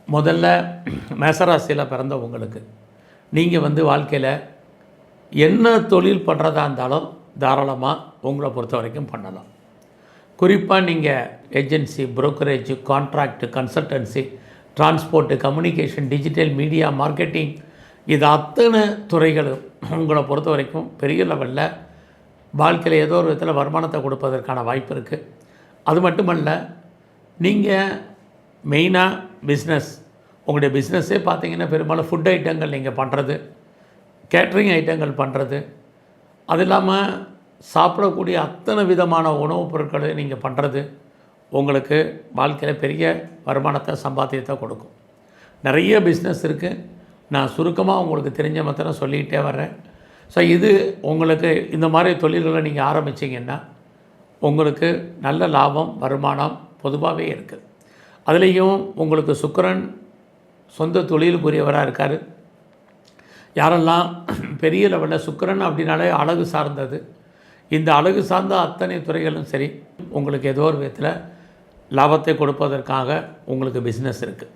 முதல்ல மேசராசியில் பிறந்த உங்களுக்கு நீங்கள் வாழ்க்கையில் என்ன தொழில் பண்ணுறதா இருந்தாலும் தாராளமாக உங்களை பொறுத்த வரைக்கும் பண்ணலாம். குறிப்பாக நீங்கள் agency, brokerage, contract, consultancy, transport, communication, digital media, marketing, இது அத்தனை துறைகளும் உங்களை பொறுத்த வரைக்கும் பெரிய லெவலில் வாழ்க்கையில் ஏதோ ஒரு விதத்தில் வருமானத்தை கொடுப்பதற்கான வாய்ப்பு இருக்குது. அது மட்டுமல்ல, நீங்கள் மெயினாக பிஸ்னஸ், உங்களுடைய பிஸ்னஸே பார்த்திங்கன்னா பெரும்பாலும் ஃபுட் ஐட்டங்கள் நீங்கள் பண்ணுறது, கேட்ரிங் ஐட்டங்கள் பண்ணுறது, அது இல்லாமல் சாப்பிடக்கூடிய அத்தனை விதமான உணவுப் பொருட்களை நீங்கள் பண்ணுறது உங்களுக்கு வாழ்க்கையில் பெரிய வருமானத்தை, சம்பாத்தியத்தை கொடுக்கும். நிறைய பிஸ்னஸ் இருக்குது. நான் சுருக்கமாக உங்களுக்கு தெரிஞ்ச மாத்திரம் சொல்லிக்கிட்டே வர்றேன். ஸோ இது உங்களுக்கு இந்த மாதிரி தொழில்களை நீங்கள் ஆரம்பிச்சிங்கன்னா உங்களுக்கு நல்ல லாபம், வருமானம் பொதுவாகவே இருக்குது. அதுலேயும் உங்களுக்கு சுக்கிரன் சொந்த தொழில் புரியவராக இருக்கார். யாரெல்லாம் பெரிய லெவலில் சுக்கிரன் அப்படின்னாலே அழகு சார்ந்தது, இந்த அழகு சார்ந்த அத்தனை துறைகளும் சரி உங்களுக்கு ஏதோ ஒரு விதத்தில் லாபத்தை கொடுப்பதற்காக உங்களுக்கு பிஸ்னஸ் இருக்குது.